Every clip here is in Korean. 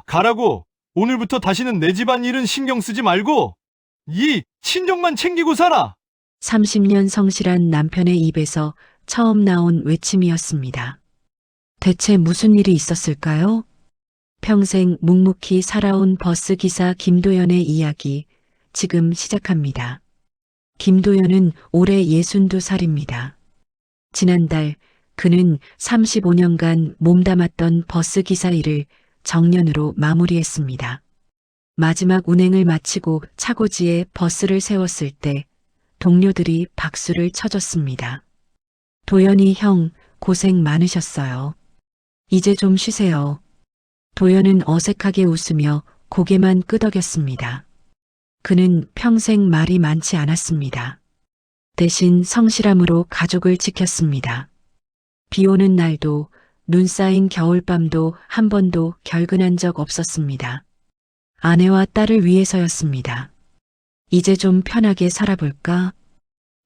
가라고. 오늘부터 다시는 내 집안 일은 신경 쓰지 말고 이 친정만 챙기고 살아. 30년 성실한 남편의 입에서 처음 나온 외침이었습니다. 대체 무슨 일이 있었을까요? 평생 묵묵히 살아온 버스 기사 김도연의 이야기 지금 시작합니다. 김도연은 올해 62살입니다. 지난달 그는 35년간 몸담았던 버스 기사 일을 정년으로 마무리했습니다. 마지막 운행을 마치고 차고지에 버스를 세웠을 때 동료들이 박수를 쳐줬습니다. 도연이 형, 고생 많으셨어요. 이제 좀 쉬세요. 도연은 어색하게 웃으며 고개만 끄덕였습니다. 그는 평생 말이 많지 않았습니다. 대신 성실함으로 가족을 지켰습니다. 비 오는 날도 눈 쌓인 겨울밤도 한 번도 결근한 적 없었습니다. 아내와 딸을 위해서였습니다. 이제 좀 편하게 살아볼까?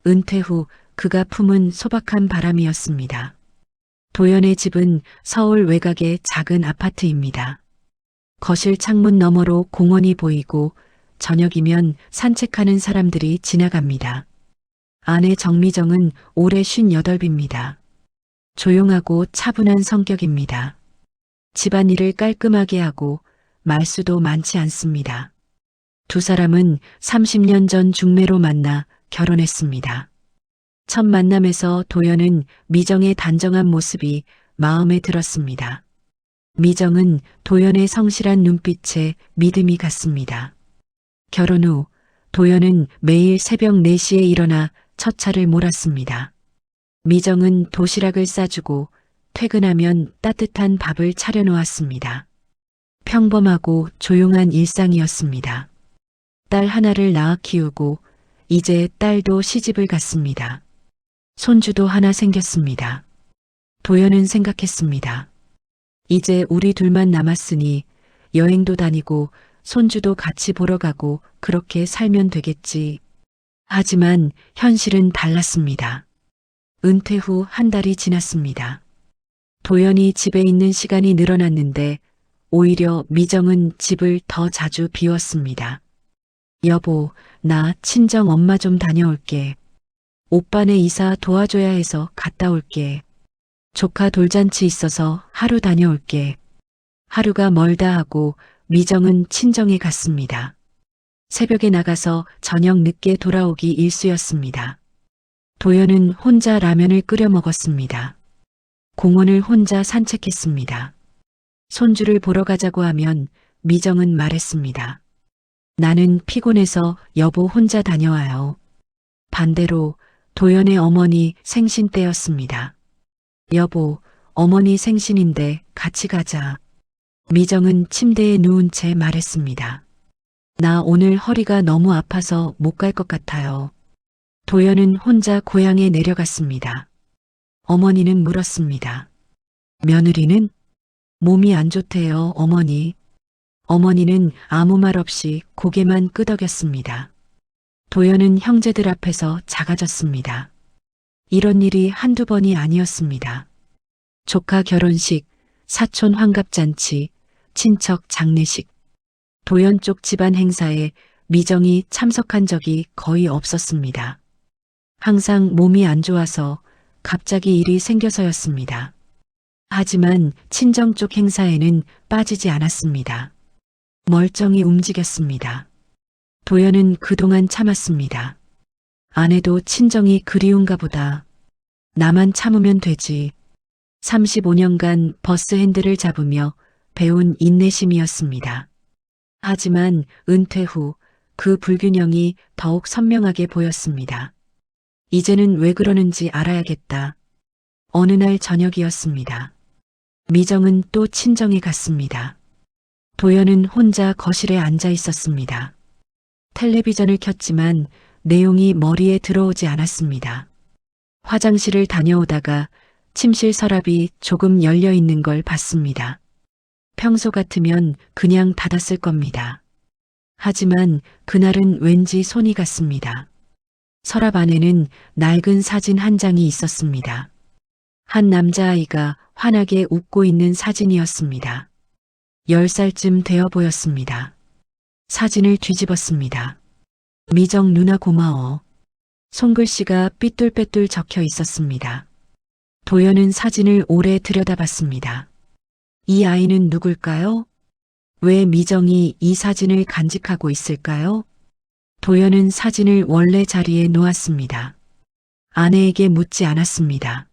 은퇴 후 그가 품은 소박한 바람이었습니다. 도연의 집은 서울 외곽의 작은 아파트입니다. 거실 창문 너머로 공원이 보이고 저녁이면 산책하는 사람들이 지나갑니다. 아내 정미정은 올해 58입니다. 조용하고 차분한 성격입니다. 집안일을 깔끔하게 하고 말수도 많지 않습니다. 두 사람은 30년 전 중매로 만나 결혼했습니다. 첫 만남에서 도연은 미정의 단정한 모습이 마음에 들었습니다. 미정은 도연의 성실한 눈빛에 믿음이 갔습니다. 결혼 후 도연은 매일 새벽 4시에 일어나 첫 차를 몰았습니다. 미정은 도시락을 싸주고 퇴근하면 따뜻한 밥을 차려놓았습니다. 평범하고 조용한 일상이었습니다. 딸 하나를 낳아 키우고 이제 딸도 시집을 갔습니다. 손주도 하나 생겼습니다. 도연은 생각했습니다. 이제 우리 둘만 남았으니 여행도 다니고 손주도 같이 보러 가고 그렇게 살면 되겠지. 하지만 현실은 달랐습니다. 은퇴 후 한 달이 지났습니다. 도연이 집에 있는 시간이 늘어났는데 오히려 미정은 집을 더 자주 비웠습니다. 여보, 나 친정 엄마 좀 다녀올게. 오빠네 이사 도와줘야 해서 갔다 올게. 조카 돌잔치 있어서 하루 다녀올게. 하루가 멀다 하고 미정은 친정에 갔습니다. 새벽에 나가서 저녁 늦게 돌아오기 일쑤였습니다. 도연은 혼자 라면을 끓여 먹었습니다. 공원을 혼자 산책했습니다. 손주를 보러 가자고 하면 미정은 말했습니다. 나는 피곤해서 여보 혼자 다녀와요. 반대로 도연의 어머니 생신 때였습니다. 여보, 어머니 생신인데 같이 가자. 미정은 침대에 누운 채 말했습니다. 나 오늘 허리가 너무 아파서 못 갈 것 같아요. 도연은 혼자 고향에 내려갔습니다. 어머니는 물었습니다. 며느리는? 몸이 안 좋대요, 어머니. 어머니는 아무 말 없이 고개만 끄덕였습니다. 도연은 형제들 앞에서 작아졌습니다. 이런 일이 한두 번이 아니었습니다. 조카 결혼식, 사촌 환갑잔치, 친척 장례식, 도연 쪽 집안 행사에 미정이 참석한 적이 거의 없었습니다. 항상 몸이 안 좋아서 갑자기 일이 생겨서였습니다. 하지만 친정 쪽 행사에는 빠지지 않았습니다. 멀쩡히 움직였습니다. 도연은 그동안 참았습니다. 아내도 친정이 그리운가 보다. 나만 참으면 되지. 35년간 버스 핸들을 잡으며 배운 인내심이었습니다. 하지만 은퇴 후 그 불균형이 더욱 선명하게 보였습니다. 이제는 왜 그러는지 알아야겠다. 어느 날 저녁이었습니다. 미정은 또 친정에 갔습니다. 도연은 혼자 거실에 앉아 있었습니다. 텔레비전을 켰지만 내용이 머리에 들어오지 않았습니다. 화장실을 다녀오다가 침실 서랍이 조금 열려 있는 걸 봤습니다. 평소 같으면 그냥 닫았을 겁니다. 하지만 그날은 왠지 손이 갔습니다. 서랍 안에는 낡은 사진 한 장이 있었습니다. 한 남자아이가 환하게 웃고 있는 사진이었습니다. 10살쯤 되어 보였습니다. 사진을 뒤집었습니다. 미정 누나 고마워. 손글씨가 삐뚤빼뚤 적혀 있었습니다. 도연은 사진을 오래 들여다봤습니다. 이 아이는 누굴까요? 왜 미정이 이 사진을 간직하고 있을까요? 도연은 사진을 원래 자리에 놓았습니다. 아내에게 묻지 않았습니다.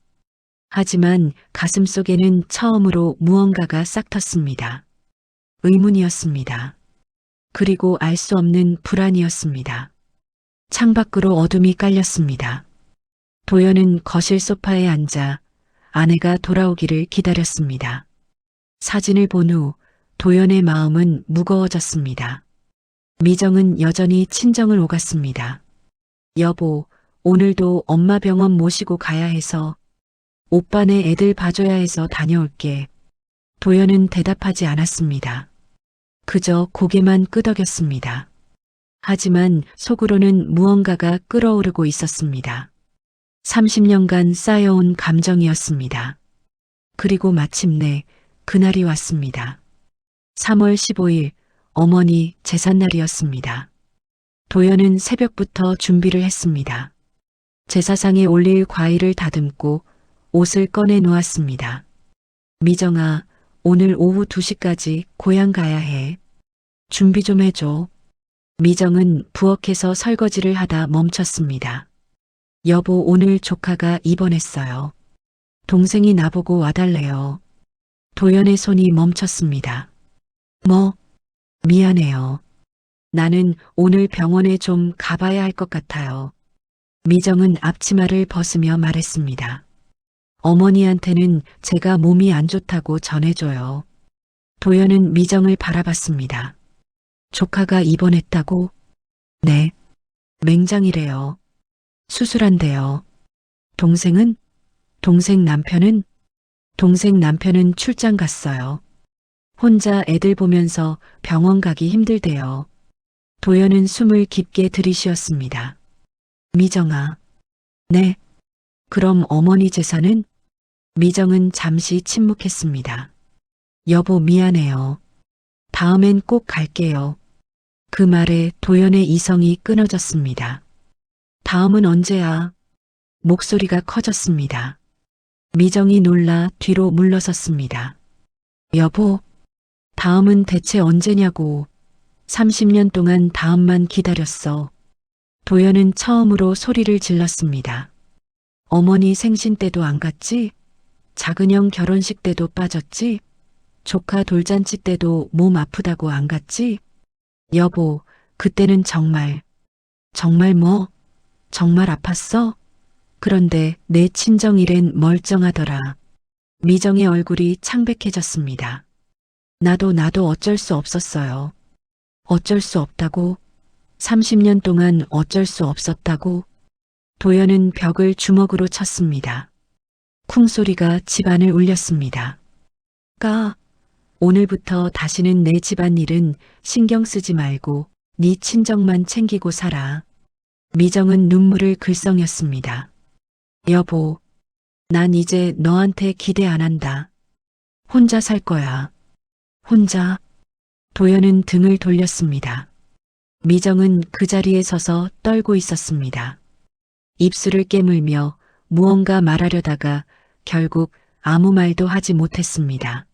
하지만 가슴속에는 처음으로 무언가가 싹 텄습니다. 의문이었습니다. 그리고 알 수 없는 불안이었습니다. 창밖으로 어둠이 깔렸습니다. 도연은 거실 소파에 앉아 아내가 돌아오기를 기다렸습니다. 사진을 본 후 도연의 마음은 무거워졌습니다. 미정은 여전히 친정을 오갔습니다. 여보, 오늘도 엄마 병원 모시고 가야 해서 오빠네 애들 봐줘야 해서 다녀올게. 도연은 대답하지 않았습니다. 그저 고개만 끄덕였습니다. 하지만 속으로는 무언가가 끓어오르고 있었습니다. 30년간 쌓여온 감정이었습니다. 그리고 마침내 그날이 왔습니다. 3월 15일 어머니 제삿날이었습니다. 도연은 새벽부터 준비를 했습니다. 제사상에 올릴 과일을 다듬고 옷을 꺼내 놓았습니다. 미정아, 오늘 오후 2시까지 고향 가야 해. 준비 좀 해줘. 미정은 부엌에서 설거지를 하다 멈췄습니다. 여보, 오늘 조카가 입원했어요. 동생이 나보고 와달래요. 도연의 손이 멈췄습니다. 뭐? 미안해요. 나는 오늘 병원에 좀 가봐야 할 것 같아요. 미정은 앞치마를 벗으며 말했습니다. 어머니한테는 제가 몸이 안 좋다고 전해줘요. 도연은 미정을 바라봤습니다. 조카가 입원했다고? 네. 맹장이래요. 수술한대요. 동생은? 동생 남편은? 동생 남편은 출장 갔어요. 혼자 애들 보면서 병원 가기 힘들대요. 도연은 숨을 깊게 들이쉬었습니다. 미정아. 네. 그럼 어머니 재산은? 미정은 잠시 침묵했습니다. 여보, 미안해요. 다음엔 꼭 갈게요. 그 말에 도연의 이성이 끊어졌습니다. 다음은 언제야? 목소리가 커졌습니다. 미정이 놀라 뒤로 물러섰습니다. 여보, 다음은 대체 언제냐고. 30년 동안 다음만 기다렸어. 도연은 처음으로 소리를 질렀습니다. 어머니 생신 때도 안 갔지? 작은형 결혼식 때도 빠졌지? 조카 돌잔치 때도 몸 아프다고 안 갔지? 여보, 그때는 정말 뭐? 정말 아팠어? 그런데 내 친정일엔 멀쩡하더라. 미정의 얼굴이 창백해졌습니다. 나도 어쩔 수 없었어요. 어쩔 수 없다고? 30년 동안 어쩔 수 없었다고? 도연은 벽을 주먹으로 쳤습니다. 쿵 소리가 집안을 울렸습니다. 오늘부터 다시는 내 집안일은 신경 쓰지 말고 네 친정만 챙기고 살아. 미정은 눈물을 글썽였습니다. 여보, 난 이제 너한테 기대 안 한다. 혼자 살 거야. 혼자? 도연은 등을 돌렸습니다. 미정은 그 자리에 서서 떨고 있었습니다. 입술을 깨물며 무언가 말하려다가 결국 아무 말도 하지 못했습니다.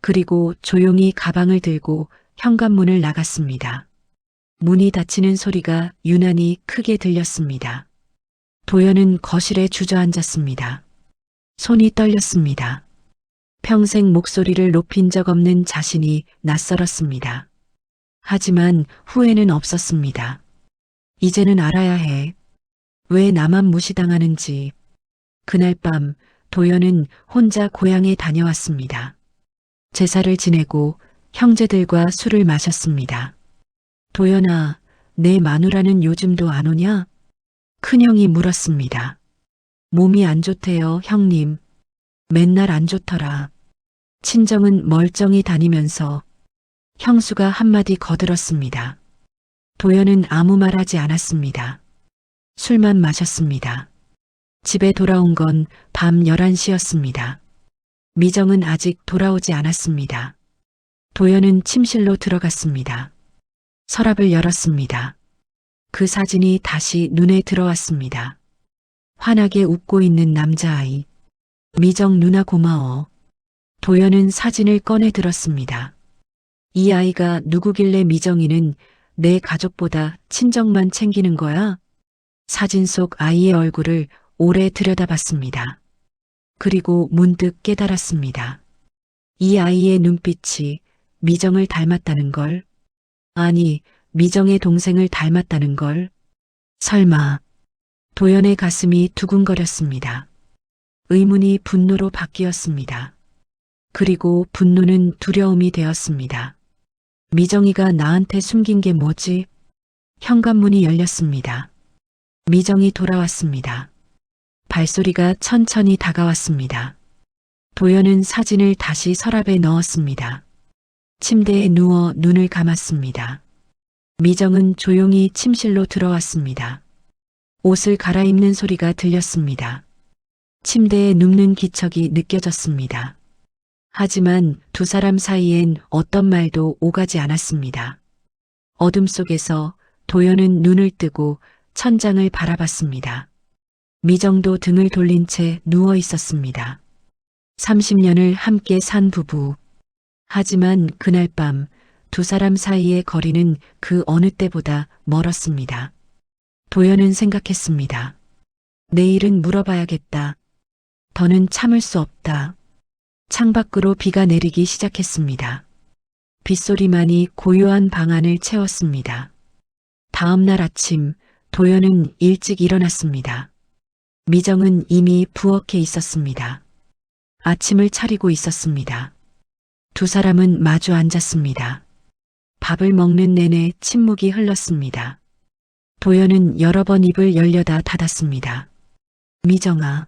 그리고 조용히 가방을 들고 현관문을 나갔습니다. 문이 닫히는 소리가 유난히 크게 들렸습니다. 도연은 거실에 주저앉았습니다. 손이 떨렸습니다. 평생 목소리를 높인 적 없는 자신이 낯설었습니다. 하지만 후회는 없었습니다. 이제는 알아야 해. 왜 나만 무시당하는지. 그날 밤 도연은 혼자 고향에 다녀왔습니다. 제사를 지내고 형제들과 술을 마셨습니다. 도연아, 내 마누라는 요즘도 안 오냐? 큰형이 물었습니다. 몸이 안 좋대요, 형님. 맨날 안 좋더라. 친정은 멀쩡히 다니면서 형수가 한마디 거들었습니다. 도연은 아무 말 하지 않았습니다. 술만 마셨습니다. 집에 돌아온 건 밤 11시였습니다. 미정은 아직 돌아오지 않았습니다. 도연은 침실로 들어갔습니다. 서랍을 열었습니다. 그 사진이 다시 눈에 들어왔습니다. 환하게 웃고 있는 남자아이. 미정 누나 고마워. 도연은 사진을 꺼내 들었습니다. 이 아이가 누구길래 미정이는 내 가족보다 친정만 챙기는 거야? 사진 속 아이의 얼굴을 오래 들여다봤습니다. 그리고 문득 깨달았습니다. 이 아이의 눈빛이 미정을 닮았다는 걸. 아니, 미정의 동생을 닮았다는 걸. 설마. 도연의 가슴이 두근거렸습니다. 의문이 분노로 바뀌었습니다. 그리고 분노는 두려움이 되었습니다. 미정이가 나한테 숨긴 게 뭐지? 현관문이 열렸습니다. 미정이 돌아왔습니다. 발소리가 천천히 다가왔습니다. 도연은 사진을 다시 서랍에 넣었습니다. 침대에 누워 눈을 감았습니다. 미정은 조용히 침실로 들어왔습니다. 옷을 갈아입는 소리가 들렸습니다. 침대에 눕는 기척이 느껴졌습니다. 하지만 두 사람 사이엔 어떤 말도 오가지 않았습니다. 어둠 속에서 도연은 눈을 뜨고 천장을 바라봤습니다. 미정도 등을 돌린 채 누워 있었습니다. 30년을 함께 산 부부. 하지만 그날 밤 두 사람 사이의 거리는 그 어느 때보다 멀었습니다. 도연은 생각했습니다. 내일은 물어봐야겠다. 더는 참을 수 없다. 창밖으로 비가 내리기 시작했습니다. 빗소리만이 고요한 방 안을 채웠습니다. 다음 날 아침 도연은 일찍 일어났습니다. 미정은 이미 부엌에 있었습니다. 아침을 차리고 있었습니다. 두 사람은 마주 앉았습니다. 밥을 먹는 내내 침묵이 흘렀습니다. 도연은 여러 번 입을 열려다 닫았습니다. 미정아.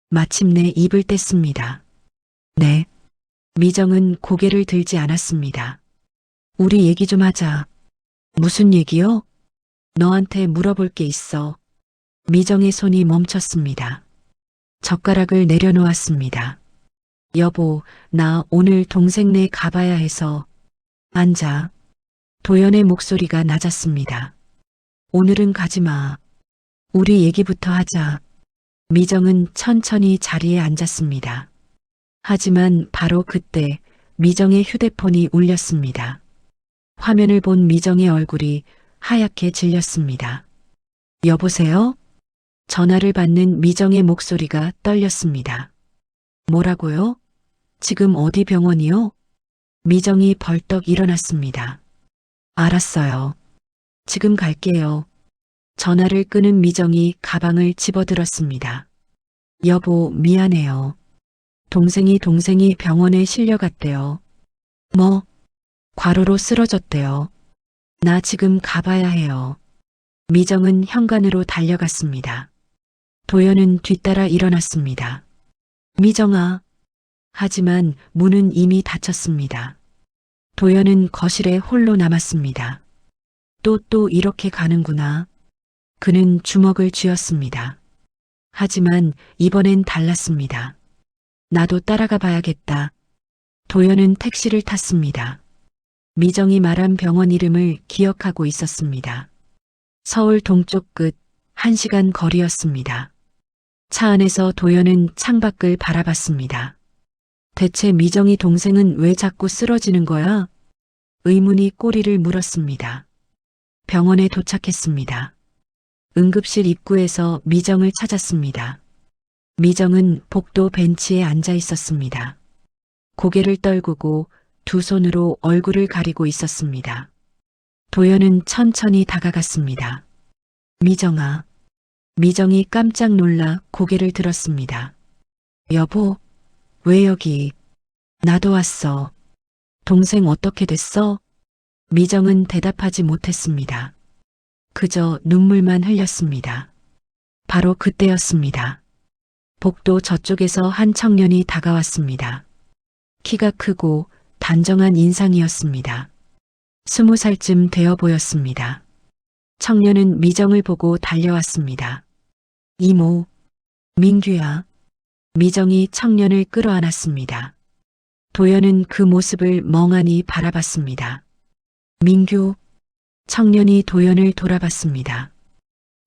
마침내 입을 뗐습니다. 네. 미정은 고개를 들지 않았습니다. 우리 얘기 좀 하자. 무슨 얘기요? 너한테 물어볼 게 있어. 미정의 손이 멈췄습니다. 젓가락을 내려놓았습니다. 여보, 나 오늘 동생네 가봐야 해서. 앉아. 도연의 목소리가 낮았습니다. 오늘은 가지 마. 우리 얘기부터 하자. 미정은 천천히 자리에 앉았습니다. 하지만 바로 그때 미정의 휴대폰이 울렸습니다. 화면을 본 미정의 얼굴이 하얗게 질렸습니다. 여보세요? 전화를 받는 미정의 목소리가 떨렸습니다. 뭐라고요? 지금 어디 병원이요? 미정이 벌떡 일어났습니다. 알았어요. 지금 갈게요. 전화를 끊은 미정이 가방을 집어들었습니다. 여보, 미안해요. 동생이 병원에 실려갔대요. 뭐? 과로로 쓰러졌대요. 나 지금 가봐야 해요. 미정은 현관으로 달려갔습니다. 도연은 뒤따라 일어났습니다. 미정아. 하지만 문은 이미 닫혔습니다. 도연은 거실에 홀로 남았습니다. 또 이렇게 가는구나. 그는 주먹을 쥐었습니다. 하지만 이번엔 달랐습니다. 나도 따라가 봐야겠다. 도연은 택시를 탔습니다. 미정이 말한 병원 이름을 기억하고 있었습니다. 서울 동쪽 끝 1시간 거리였습니다. 차 안에서 도연은 창밖을 바라봤습니다. 대체 미정이 동생은 왜 자꾸 쓰러지는 거야? 의문이 꼬리를 물었습니다. 병원에 도착했습니다. 응급실 입구에서 미정을 찾았습니다. 미정은 복도 벤치에 앉아 있었습니다. 고개를 떨구고 두 손으로 얼굴을 가리고 있었습니다. 도연은 천천히 다가갔습니다. 미정아. 미정이 깜짝 놀라 고개를 들었습니다. 여보, 왜 여기? 나도 왔어. 동생 어떻게 됐어? 미정은 대답하지 못했습니다. 그저 눈물만 흘렸습니다. 바로 그때였습니다. 복도 저쪽에서 한 청년이 다가왔습니다. 키가 크고 단정한 인상이었습니다. 20살쯤 되어 보였습니다. 청년은 미정을 보고 달려왔습니다. 이모, 민규야. 미정이 청년을 끌어안았습니다. 도연은 그 모습을 멍하니 바라봤습니다. 민규, 청년이 도연을 돌아봤습니다.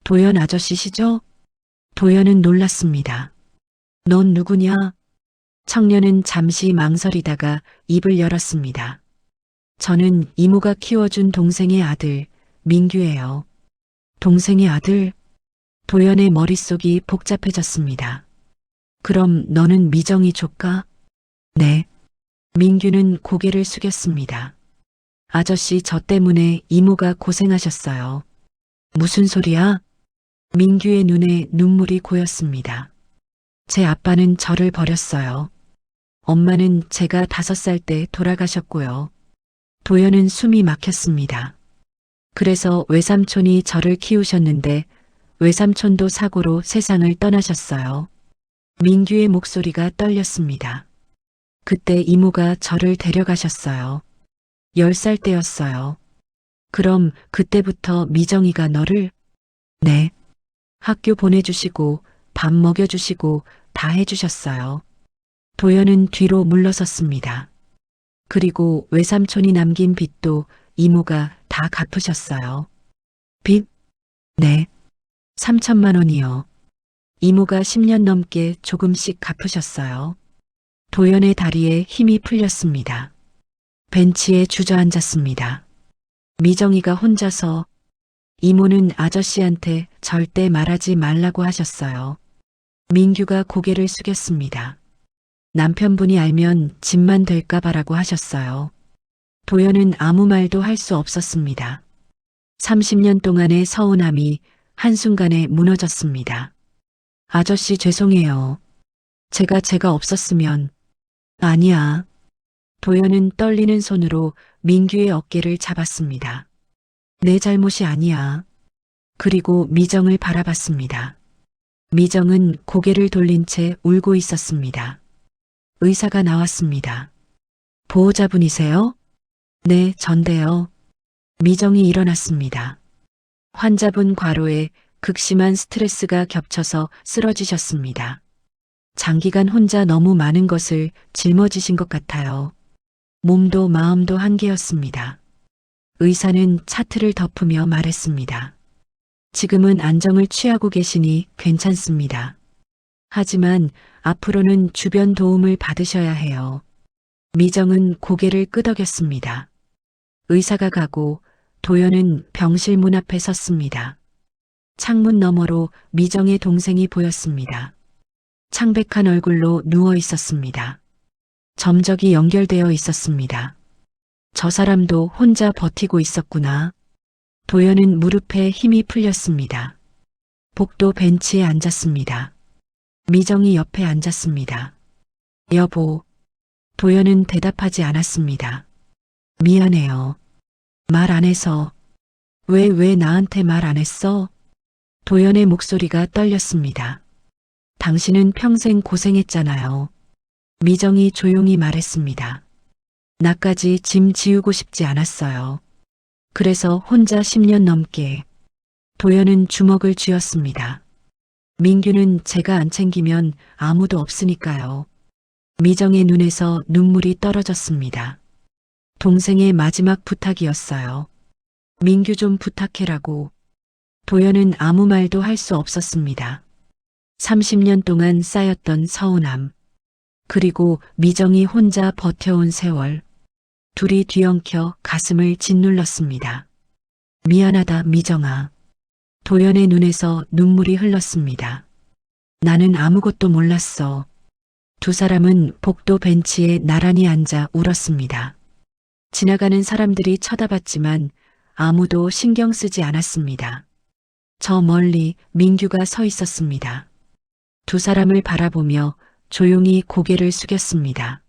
도연 아저씨시죠? 도연은 놀랐습니다. 넌 누구냐? 청년은 잠시 망설이다가 입을 열었습니다. 저는 이모가 키워준 동생의 아들, 민규예요. 동생의 아들? 도연의 머릿속이 복잡해졌습니다. 그럼 너는 미정이 조카? 네. 민규는 고개를 숙였습니다. 아저씨 저 때문에 이모가 고생하셨어요. 무슨 소리야? 민규의 눈에 눈물이 고였습니다. 제 아빠는 저를 버렸어요. 엄마는 제가 5살 때 돌아가셨고요. 도연은 숨이 막혔습니다. 그래서 외삼촌이 저를 키우셨는데 외삼촌도 사고로 세상을 떠나셨어요. 민규의 목소리가 떨렸습니다. 그때 이모가 저를 데려가셨어요. 10살 때였어요. 그럼 그때부터 미정이가 너를? 네. 학교 보내주시고 밥 먹여주시고 다 해주셨어요. 도연은 뒤로 물러섰습니다. 그리고 외삼촌이 남긴 빚도 이모가 다 갚으셨어요. 빚? 네. 3천만 원이요. 이모가 10년 넘게 조금씩 갚으셨어요. 도연의 다리에 힘이 풀렸습니다. 벤치에 주저앉았습니다. 미정이가 혼자서 이모는 아저씨한테 절대 말하지 말라고 하셨어요. 민규가 고개를 숙였습니다. 남편분이 알면 집만 될까 봐라고 하셨어요. 도연은 아무 말도 할 수 없었습니다. 30년 동안의 서운함이 한순간에 무너졌습니다. 아저씨 죄송해요. 제가 없었으면. 아니야. 도연은 떨리는 손으로 민규의 어깨를 잡았습니다. 내 잘못이 아니야. 그리고 미정을 바라봤습니다. 미정은 고개를 돌린 채 울고 있었습니다. 의사가 나왔습니다. 보호자분이세요? 네, 전데요. 미정이 일어났습니다. 환자분 과로에 극심한 스트레스가 겹쳐서 쓰러지셨습니다. 장기간 혼자 너무 많은 것을 짊어지신 것 같아요. 몸도 마음도 한계였습니다. 의사는 차트를 덮으며 말했습니다. 지금은 안정을 취하고 계시니 괜찮습니다. 하지만 앞으로는 주변 도움을 받으셔야 해요. 미정은 고개를 끄덕였습니다. 의사가 가고 도연은 병실 문 앞에 섰습니다. 창문 너머로 미정의 동생이 보였습니다. 창백한 얼굴로 누워 있었습니다. 점적이 연결되어 있었습니다. 저 사람도 혼자 버티고 있었구나. 도연은 무릎에 힘이 풀렸습니다. 복도 벤치에 앉았습니다. 미정이 옆에 앉았습니다. 여보. 도연은 대답하지 않았습니다. 미안해요. 말 안 해서. 왜 나한테 말 안 했어? 도연의 목소리가 떨렸습니다. 당신은 평생 고생했잖아요. 미정이 조용히 말했습니다. 나까지 짐 지우고 싶지 않았어요. 그래서 혼자 10년 넘게. 도연은 주먹을 쥐었습니다. 민규는 제가 안 챙기면 아무도 없으니까요. 미정의 눈에서 눈물이 떨어졌습니다. 동생의 마지막 부탁이었어요. 민규 좀 부탁해라고. 도연은 아무 말도 할 수 없었습니다. 30년 동안 쌓였던 서운함. 그리고 미정이 혼자 버텨온 세월. 둘이 뒤엉켜 가슴을 짓눌렀습니다. 미안하다, 미정아. 도연의 눈에서 눈물이 흘렀습니다. 나는 아무것도 몰랐어. 두 사람은 복도 벤치에 나란히 앉아 울었습니다. 지나가는 사람들이 쳐다봤지만 아무도 신경 쓰지 않았습니다. 저 멀리 민규가 서 있었습니다. 두 사람을 바라보며 조용히 고개를 숙였습니다.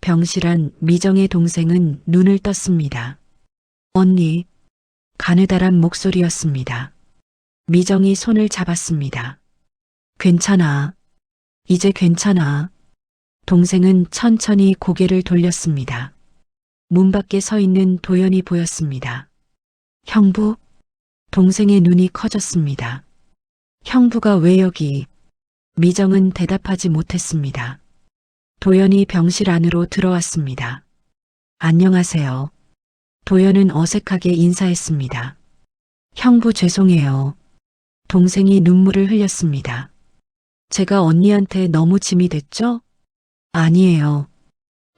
병실한 미정의 동생은 눈을 떴습니다. 언니, 가느다란 목소리였습니다. 미정이 손을 잡았습니다. 괜찮아. 이제 괜찮아. 동생은 천천히 고개를 돌렸습니다. 문 밖에 서 있는 도연이 보였습니다. 형부? 동생의 눈이 커졌습니다. 형부가 왜 여기? 미정은 대답하지 못했습니다. 도연이 병실 안으로 들어왔습니다. 안녕하세요. 도연은 어색하게 인사했습니다. 형부 죄송해요. 동생이 눈물을 흘렸습니다. 제가 언니한테 너무 짐이 됐죠? 아니에요.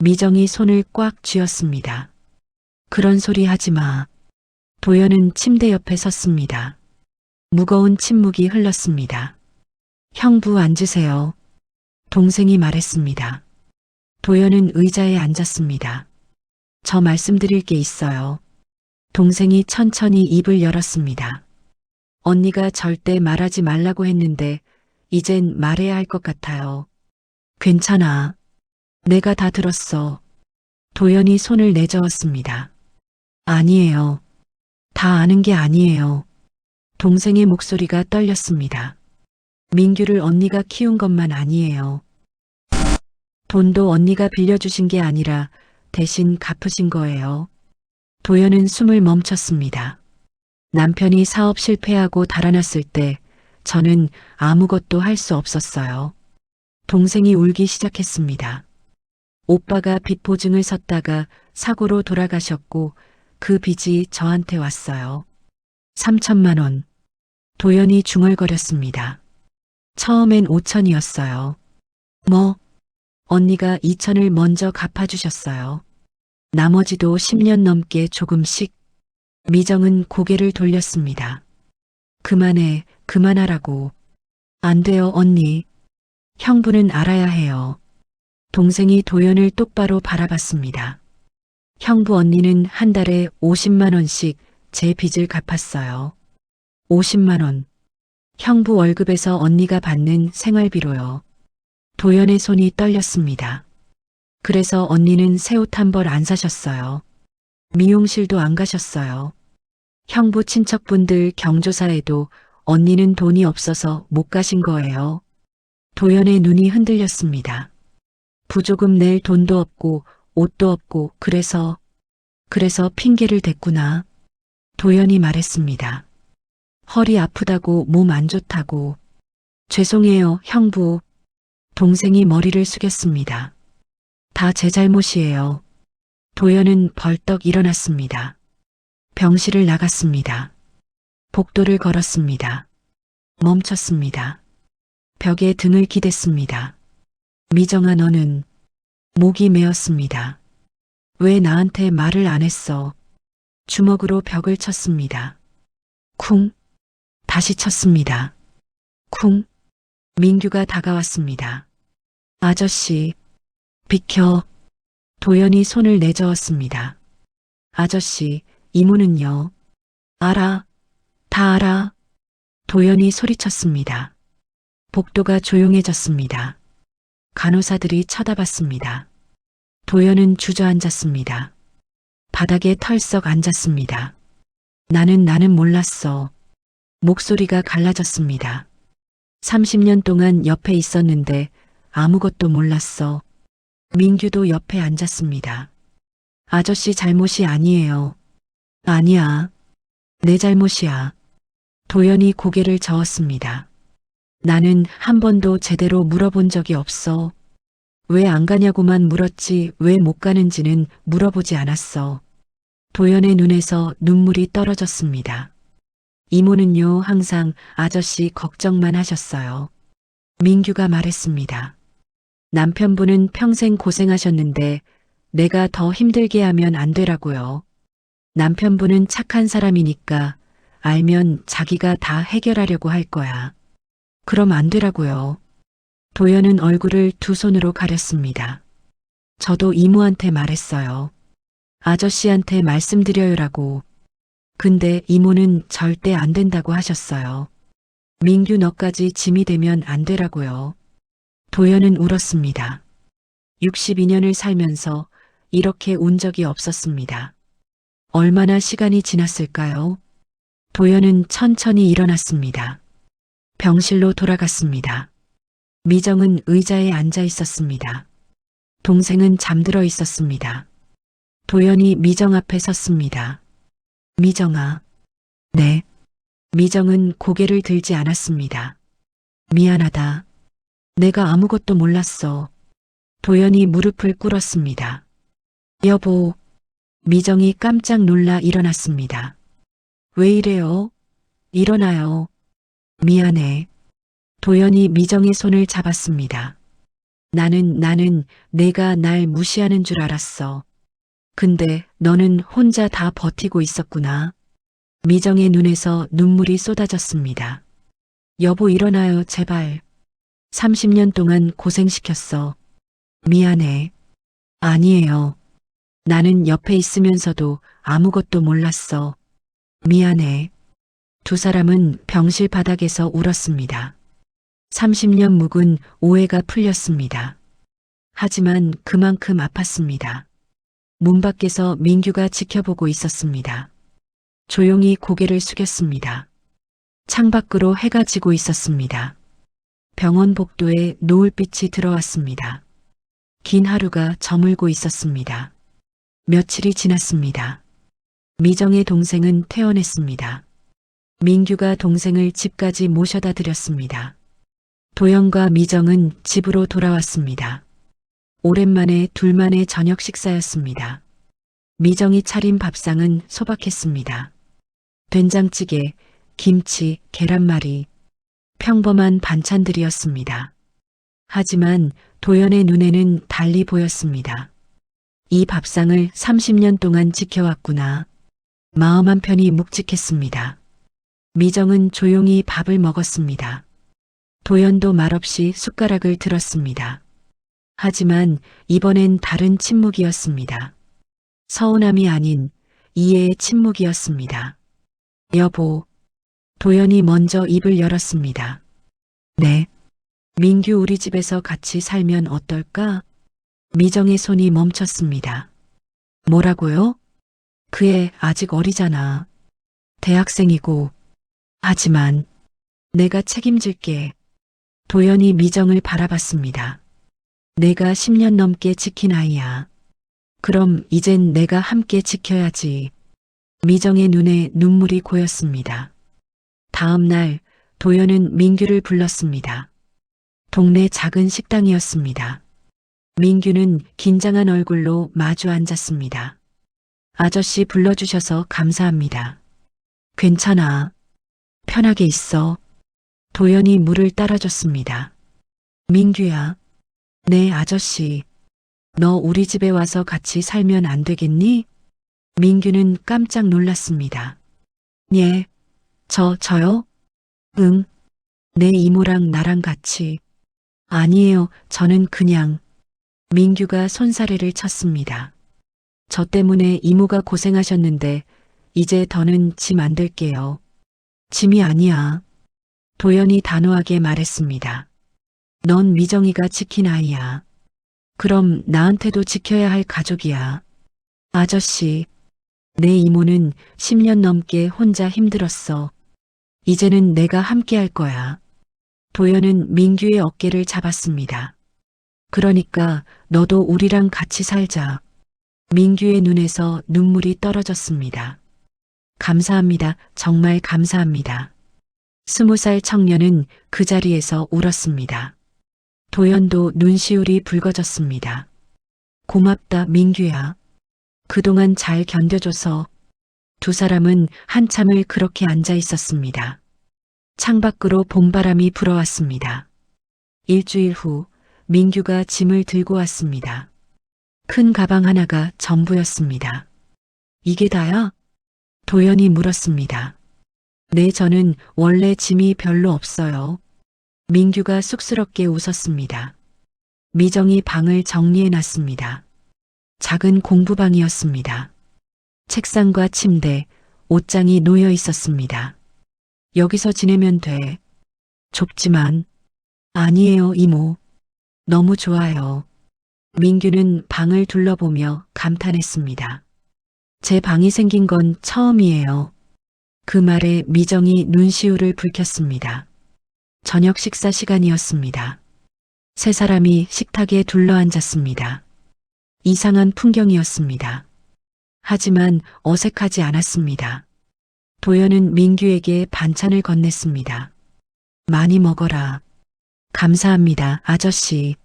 미정이 손을 꽉 쥐었습니다. 그런 소리 하지 마. 도연은 침대 옆에 섰습니다. 무거운 침묵이 흘렀습니다. 형부 앉으세요. 동생이 말했습니다. 도연은 의자에 앉았습니다. 저 말씀드릴 게 있어요. 동생이 천천히 입을 열었습니다. 언니가 절대 말하지 말라고 했는데 이젠 말해야 할 것 같아요. 괜찮아. 내가 다 들었어. 도연이 손을 내저었습니다. 아니에요. 다 아는 게 아니에요. 동생의 목소리가 떨렸습니다. 민규를 언니가 키운 것만 아니에요. 돈도 언니가 빌려주신 게 아니라 대신 갚으신 거예요. 도연은 숨을 멈췄습니다. 남편이 사업 실패하고 달아났을 때 저는 아무것도 할 수 없었어요. 동생이 울기 시작했습니다. 오빠가 빚 보증을 섰다가 사고로 돌아가셨고 그 빚이 저한테 왔어요. 3천만 원. 도연이 중얼거렸습니다. 처음엔 5천이었어요. 뭐? 언니가 2천을 먼저 갚아주셨어요. 나머지도 10년 넘게 조금씩. 미정은 고개를 돌렸습니다. 그만해, 그만하라고. 안 돼요, 언니. 형부는 알아야 해요. 동생이 도연을 똑바로 바라봤습니다. 형부 언니는 한 달에 50만 원씩 제 빚을 갚았어요. 50만 원. 형부 월급에서 언니가 받는 생활비로요. 도연의 손이 떨렸습니다. 그래서 언니는 새 옷 한 벌 안 사셨어요. 미용실도 안 가셨어요. 형부 친척분들 경조사에도 언니는 돈이 없어서 못 가신 거예요. 도연의 눈이 흔들렸습니다. 부조금 낼 돈도 없고 옷도 없고 그래서 핑계를 댔구나. 도연이 말했습니다. 허리 아프다고 몸 안 좋다고. 죄송해요, 형부. 동생이 머리를 숙였습니다. 다 제 잘못이에요. 도연은 벌떡 일어났습니다. 병실을 나갔습니다. 복도를 걸었습니다. 멈췄습니다. 벽에 등을 기댔습니다. 미정아 너는 목이 메었습니다. 왜 나한테 말을 안 했어? 주먹으로 벽을 쳤습니다. 쿵. 다시 쳤습니다. 쿵. 민규가 다가왔습니다. 아저씨, 비켜. 도연이 손을 내저었습니다. 아저씨, 이모는요? 알아. 다 알아. 도연이 소리쳤습니다. 복도가 조용해졌습니다. 간호사들이 쳐다봤습니다. 도연은 주저앉았습니다. 바닥에 털썩 앉았습니다. 나는 몰랐어. 목소리가 갈라졌습니다. 30년 동안 옆에 있었는데 아무것도 몰랐어. 민규도 옆에 앉았습니다. 아저씨 잘못이 아니에요. 아니야. 내 잘못이야. 도연이 고개를 저었습니다. 나는 한 번도 제대로 물어본 적이 없어. 왜 안 가냐고만 물었지 왜 못 가는지는 물어보지 않았어. 도연의 눈에서 눈물이 떨어졌습니다. 이모는요 항상 아저씨 걱정만 하셨어요. 민규가 말했습니다. 남편분은 평생 고생하셨는데 내가 더 힘들게 하면 안 되라고요. 남편분은 착한 사람이니까 알면 자기가 다 해결하려고 할 거야. 그럼 안 되라고요. 도연은 얼굴을 두 손으로 가렸습니다. 저도 이모한테 말했어요. 아저씨한테 말씀드려요라고. 근데 이모는 절대 안 된다고 하셨어요. 민규 너까지 짐이 되면 안 되라고요. 도연은 울었습니다. 62년을 살면서 이렇게 운 적이 없었습니다. 얼마나 시간이 지났을까요? 도연은 천천히 일어났습니다. 병실로 돌아갔습니다. 미정은 의자에 앉아 있었습니다. 동생은 잠들어 있었습니다. 도연이 미정 앞에 섰습니다. 미정아. 네. 미정은 고개를 들지 않았습니다. 미안하다. 내가 아무것도 몰랐어. 도연이 무릎을 꿇었습니다. 여보, 미정이 깜짝 놀라 일어났습니다. 왜 이래요? 일어나요. 미안해. 도연이 미정의 손을 잡았습니다. 나는 내가 날 무시하는 줄 알았어. 근데 너는 혼자 다 버티고 있었구나. 미정의 눈에서 눈물이 쏟아졌습니다. 여보 일어나요, 제발. 30년 동안 고생시켰어. 미안해. 아니에요. 나는 옆에 있으면서도 아무것도 몰랐어. 미안해. 두 사람은 병실 바닥에서 울었습니다. 30년 묵은 오해가 풀렸습니다. 하지만 그만큼 아팠습니다. 문 밖에서 민규가 지켜보고 있었습니다. 조용히 고개를 숙였습니다. 창밖으로 해가 지고 있었습니다. 병원 복도에 노을빛이 들어왔습니다. 긴 하루가 저물고 있었습니다. 며칠이 지났습니다. 미정의 동생은 퇴원했습니다. 민규가 동생을 집까지 모셔다 드렸습니다. 도연과 미정은 집으로 돌아왔습니다. 오랜만에 둘만의 저녁 식사였습니다. 미정이 차린 밥상은 소박했습니다. 된장찌개, 김치, 계란말이, 평범한 반찬들이었습니다. 하지만 도연의 눈에는 달리 보였습니다. 이 밥상을 30년 동안 지켜왔구나. 마음 한편이 묵직했습니다. 미정은 조용히 밥을 먹었습니다. 도연도 말없이 숟가락을 들었습니다. 하지만 이번엔 다른 침묵이었습니다. 서운함이 아닌 이해의 침묵이었습니다. 여보, 도연이 먼저 입을 열었습니다. 네. 민규 우리 집에서 같이 살면 어떨까? 미정의 손이 멈췄습니다. 뭐라고요? 그 애 아직 어리잖아. 대학생이고. 하지만 내가 책임질게. 도연이 미정을 바라봤습니다. 내가 10년 넘게 지킨 아이야. 그럼 이젠 내가 함께 지켜야지. 미정의 눈에 눈물이 고였습니다. 다음 날 도연은 민규를 불렀습니다. 동네 작은 식당이었습니다. 민규는 긴장한 얼굴로 마주 앉았습니다. 아저씨 불러주셔서 감사합니다. 괜찮아. 편하게 있어. 도연이 물을 따라줬습니다. 민규야. 네, 아저씨. 너 우리 집에 와서 같이 살면 안 되겠니? 민규는 깜짝 놀랐습니다. 예. 저요? 응. 내 이모랑 나랑 같이. 아니에요. 저는 그냥. 민규가 손사래를 쳤습니다. 저 때문에 이모가 고생하셨는데 이제 더는 짐 안 될게요. 짐이 아니야. 도연이 단호하게 말했습니다. 넌 미정이가 지킨 아이야. 그럼 나한테도 지켜야 할 가족이야. 아저씨, 내 이모는 10년 넘게 혼자 힘들었어. 이제는 내가 함께 할 거야. 도연은 민규의 어깨를 잡았습니다. 그러니까 너도 우리랑 같이 살자. 민규의 눈에서 눈물이 떨어졌습니다. 감사합니다. 정말 감사합니다. 20살 청년은 그 자리에서 울었습니다. 도연도 눈시울이 붉어졌습니다. 고맙다, 민규야. 그동안 잘 견뎌줘서. 두 사람은 한참을 그렇게 앉아 있었습니다. 창밖으로 봄바람이 불어왔습니다. 일주일 후 민규가 짐을 들고 왔습니다. 큰 가방 하나가 전부였습니다. 이게 다야? 도연이 물었습니다. 네, 저는 원래 짐이 별로 없어요. 민규가 쑥스럽게 웃었습니다. 미정이 방을 정리해 놨습니다. 작은 공부방이었습니다. 책상과 침대, 옷장이 놓여 있었습니다. 여기서 지내면 돼. 좁지만. 아니에요, 이모. 너무 좋아요. 민규는 방을 둘러보며 감탄했습니다. 제 방이 생긴 건 처음이에요. 그 말에 미정이 눈시울을 붉혔습니다. 저녁 식사 시간이었습니다. 세 사람이 식탁에 둘러앉았습니다. 이상한 풍경이었습니다. 하지만 어색하지 않았습니다. 도연은 민규에게 반찬을 건넸습니다. 많이 먹어라. 감사합니다, 아저씨.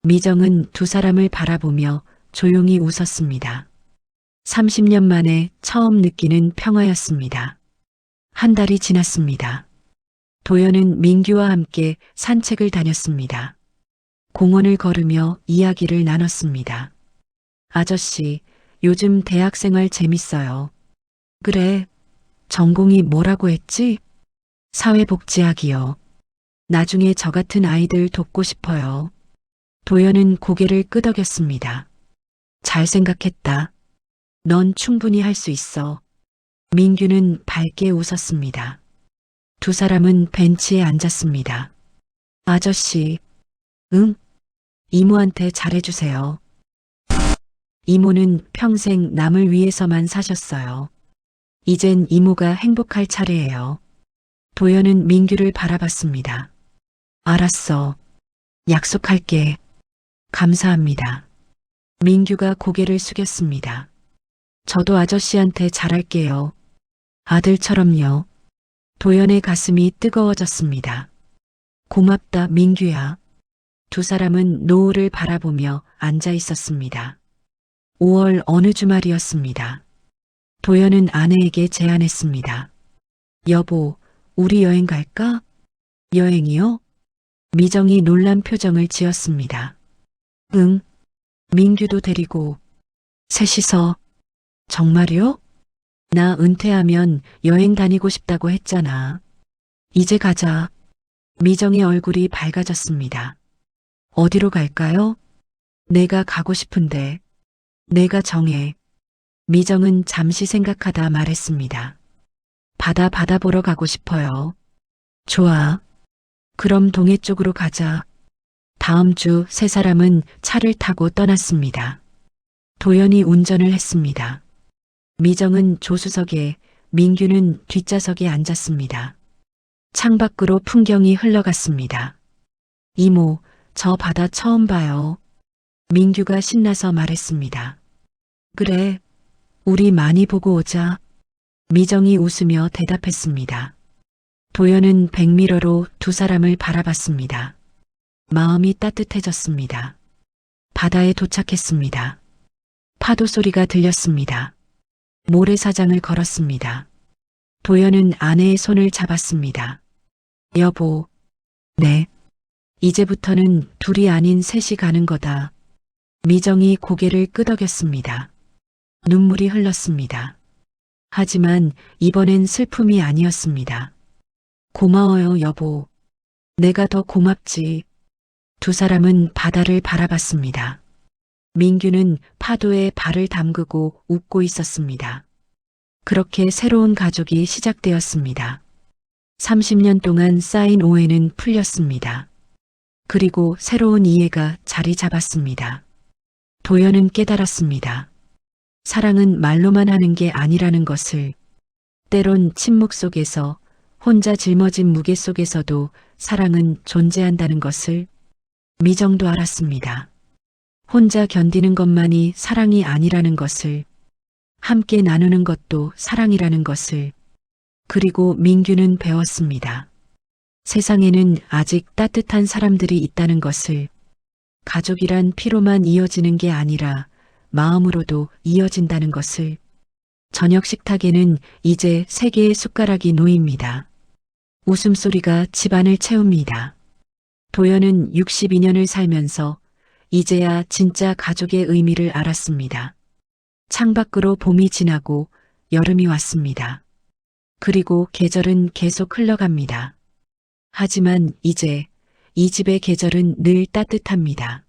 미정은 두 사람을 바라보며 조용히 웃었습니다. 30년 만에 처음 느끼는 평화였습니다. 한 달이 지났습니다. 도연은 민규와 함께 산책을 다녔습니다. 공원을 걸으며 이야기를 나눴습니다. 아저씨, 요즘 대학생활 재밌어요. 그래, 전공이 뭐라고 했지? 사회복지학이요. 나중에 저 같은 아이들 돕고 싶어요. 도연은 고개를 끄덕였습니다. 잘 생각했다. 넌 충분히 할 수 있어. 민규는 밝게 웃었습니다. 두 사람은 벤치에 앉았습니다. 아저씨, 응? 이모한테 잘해주세요. 이모는 평생 남을 위해서만 사셨어요. 이젠 이모가 행복할 차례예요. 도연은 민규를 바라봤습니다. 알았어. 약속할게. 감사합니다. 민규가 고개를 숙였습니다. 저도 아저씨한테 잘할게요. 아들처럼요. 도연의 가슴이 뜨거워졌습니다. 고맙다, 민규야. 두 사람은 노을을 바라보며 앉아 있었습니다. 5월 어느 주말이었습니다. 도연은 아내에게 제안했습니다. 여보, 우리 여행 갈까? 여행이요? 미정이 놀란 표정을 지었습니다. 응. 민규도 데리고. 셋이서. 정말요? 나 은퇴하면 여행 다니고 싶다고 했잖아. 이제 가자. 미정의 얼굴이 밝아졌습니다. 어디로 갈까요? 내가 가고 싶은데. 내가 정해. 미정은 잠시 생각하다 말했습니다. 바다 보러 가고 싶어요. 좋아. 그럼 동해 쪽으로 가자. 다음 주 세 사람은 차를 타고 떠났습니다. 도연이 운전을 했습니다. 미정은 조수석에, 민규는 뒷좌석에 앉았습니다. 창밖으로 풍경이 흘러갔습니다. 이모, 저 바다 처음 봐요. 민규가 신나서 말했습니다. 그래, 우리 많이 보고 오자. 미정이 웃으며 대답했습니다. 도연은 백미러로 두 사람을 바라봤습니다. 마음이 따뜻해졌습니다. 바다에 도착했습니다. 파도 소리가 들렸습니다. 모래사장을 걸었습니다. 도연은 아내의 손을 잡았습니다. 여보, 네. 이제부터는 둘이 아닌 셋이 가는 거다. 미정이 고개를 끄덕였습니다. 눈물이 흘렀습니다. 하지만 이번엔 슬픔이 아니었습니다. 고마워요, 여보. 내가 더 고맙지. 두 사람은 바다를 바라봤습니다. 민규는 파도에 발을 담그고 웃고 있었습니다. 그렇게 새로운 가족이 시작되었습니다. 30년 동안 쌓인 오해는 풀렸습니다. 그리고 새로운 이해가 자리 잡았습니다. 도연은 깨달았습니다. 사랑은 말로만 하는 게 아니라는 것을, 때론 침묵 속에서, 혼자 짊어진 무게 속에서도 사랑은 존재한다는 것을 미정도 알았습니다. 혼자 견디는 것만이 사랑이 아니라는 것을, 함께 나누는 것도 사랑이라는 것을, 그리고 민규는 배웠습니다. 세상에는 아직 따뜻한 사람들이 있다는 것을, 가족이란 피로만 이어지는 게 아니라 마음으로도 이어진다는 것을. 저녁 식탁에는 이제 3개의 숟가락이 놓입니다. 웃음소리가 집안을 채웁니다. 도연은 62년을 살면서 이제야 진짜 가족의 의미를 알았습니다. 창밖으로 봄이 지나고 여름이 왔습니다. 그리고 계절은 계속 흘러갑니다. 하지만 이제 이 집의 계절은 늘 따뜻합니다.